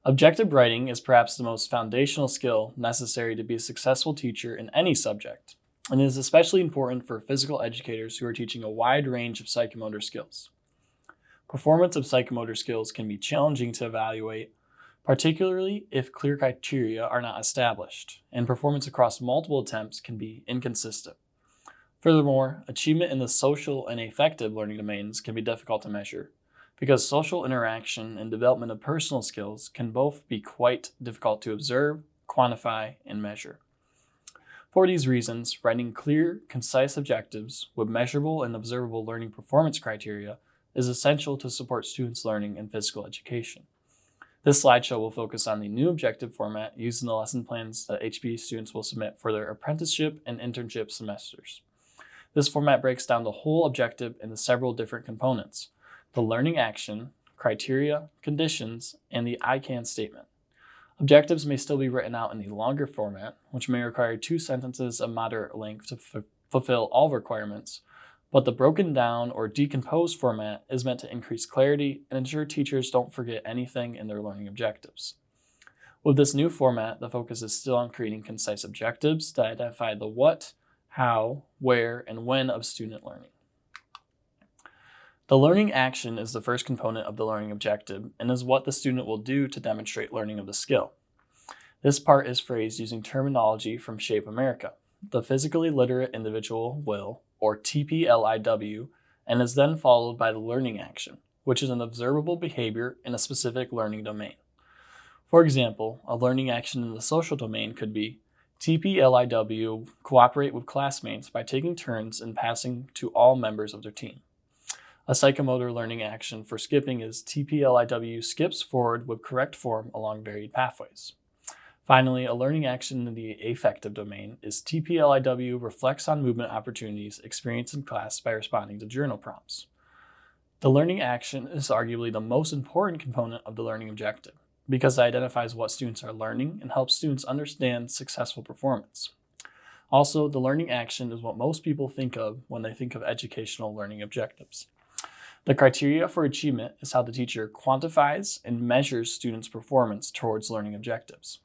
Objective writing is perhaps the most foundational skill necessary to be a successful teacher in any subject, and is especially important for physical educators who are teaching a wide range of psychomotor skills. Performance of psychomotor skills can be challenging to evaluate, particularly if clear criteria are not established, and performance across multiple attempts can be inconsistent. Furthermore, achievement in the social and affective learning domains can be difficult to measure, because social interaction and development of personal skills can both be quite difficult to observe, quantify, and measure. For these reasons, writing clear, concise objectives with measurable and observable learning performance criteria is essential to support students' learning in physical education. This slideshow will focus on the new objective format used in the lesson plans that HB students will submit for their apprenticeship and internship semesters. This format breaks down the whole objective into several different components: the learning action, criteria, conditions, and the I can statement. Objectives may still be written out in the longer format, which may require 2 sentences of moderate length to fulfill all requirements, but the broken down or decomposed format is meant to increase clarity and ensure teachers don't forget anything in their learning objectives. With this new format, the focus is still on creating concise objectives that identify the what, how, where, and when of student learning. The learning action is the first component of the learning objective and is what the student will do to demonstrate learning of the skill. This part is phrased using terminology from Shape America. The physically literate individual will, or TPLIW, and is then followed by the learning action, which is an observable behavior in a specific learning domain. For example, a learning action in the social domain could be TPLIW cooperate with classmates by taking turns and passing to all members of their team. A psychomotor learning action for skipping is TPLIW skips forward with correct form along varied pathways. Finally, a learning action in the affective domain is TPLIW reflects on movement opportunities experienced in class by responding to journal prompts. The learning action is arguably the most important component of the learning objective because it identifies what students are learning and helps students understand successful performance. Also, the learning action is what most people think of when they think of educational learning objectives. The criteria for achievement is how the teacher quantifies and measures students' performance towards learning objectives.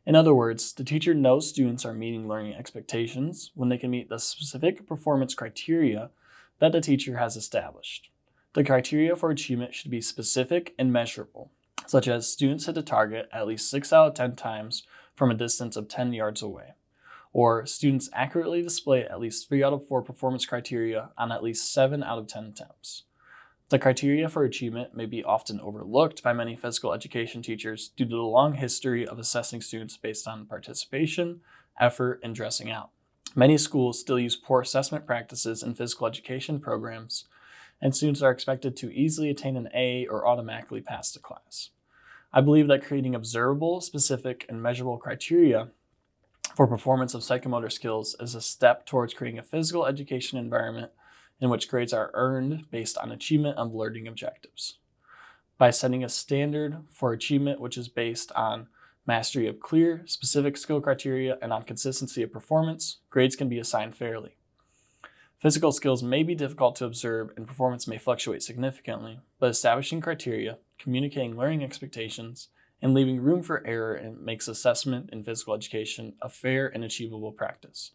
In other words, the teacher knows students are meeting learning expectations when they can meet the specific performance criteria that the teacher has established. The criteria for achievement should be specific and measurable, such as students hit the target at least 6 out of 10 times from a distance of 10 yards away, or students accurately display at least 3 out of 4 performance criteria on at least 7 out of 10 attempts. The criteria for achievement may be often overlooked by many physical education teachers due to the long history of assessing students based on participation, effort, and dressing out. Many schools still use poor assessment practices in physical education programs, and students are expected to easily attain an A or automatically pass the class. I believe that creating observable, specific, and measurable criteria for performance of psychomotor skills is a step towards creating a physical education environment in which grades are earned based on achievement of learning objectives. By setting a standard for achievement which is based on mastery of clear, specific skill criteria and on consistency of performance, grades can be assigned fairly. Physical skills may be difficult to observe and performance may fluctuate significantly, but establishing criteria, communicating learning expectations, and leaving room for error makes assessment in physical education a fair and achievable practice.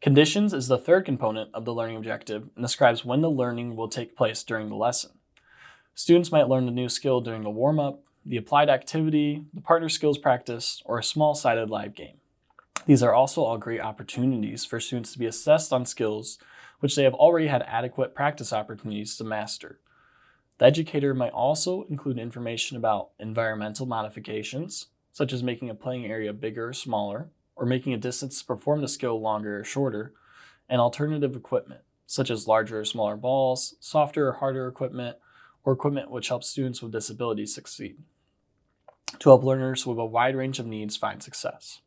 Conditions is the third component of the learning objective and describes when the learning will take place during the lesson. Students might learn the new skill during the warm-up, the applied activity, the partner skills practice, or a small-sided live game. These are also all great opportunities for students to be assessed on skills which they have already had adequate practice opportunities to master. The educator might also include information about environmental modifications, such as making a playing area bigger or smaller, or making a distance to perform the skill longer or shorter, and alternative equipment, such as larger or smaller balls, softer or harder equipment, or equipment which helps students with disabilities succeed, to help learners with a wide range of needs find success.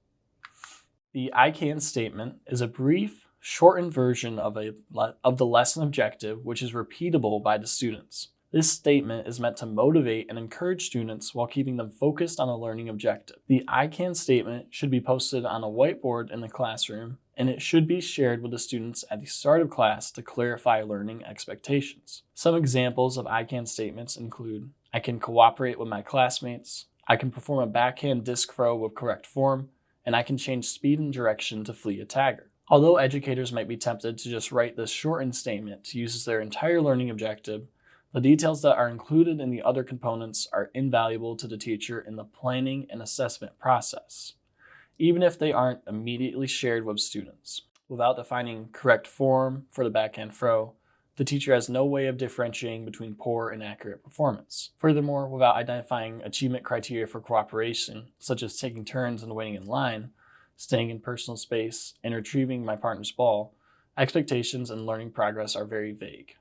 The I can statement is a brief, shortened version of the lesson objective which is repeatable by the students. This statement is meant to motivate and encourage students while keeping them focused on a learning objective. The I can statement should be posted on a whiteboard in the classroom, and it should be shared with the students at the start of class to clarify learning expectations. Some examples of I can statements include, I can cooperate with my classmates, I can perform a backhand disc throw with correct form, and I can change speed and direction to flee a tagger. Although educators might be tempted to just write this shortened statement to use as their entire learning objective, the details that are included in the other components are invaluable to the teacher in the planning and assessment process, even if they aren't immediately shared with students. Without defining correct form for the backhand throw, the teacher has no way of differentiating between poor and accurate performance. Furthermore, without identifying achievement criteria for cooperation, such as taking turns and waiting in line, staying in personal space, and retrieving my partner's ball, expectations and learning progress are very vague.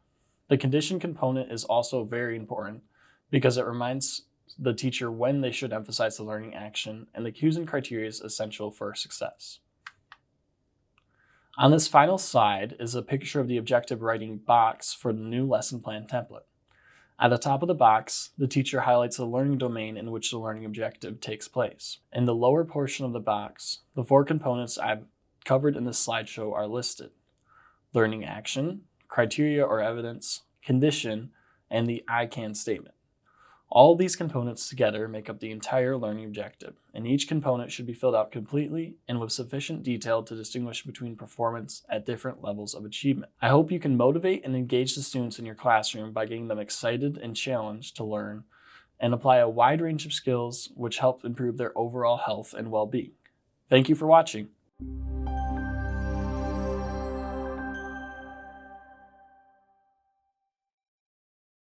The condition component is also very important because it reminds the teacher when they should emphasize the learning action, and the cues and criteria is essential for success. On this final slide is a picture of the objective writing box for the new lesson plan template. At the top of the box, the teacher highlights the learning domain in which the learning objective takes place. In the lower portion of the box, the 4 components I've covered in this slideshow are listed: learning action, criteria or evidence, condition, and the I can statement. All of these components together make up the entire learning objective, and each component should be filled out completely and with sufficient detail to distinguish between performance at different levels of achievement. I hope you can motivate and engage the students in your classroom by getting them excited and challenged to learn and apply a wide range of skills which help improve their overall health and well-being. Thank you for watching.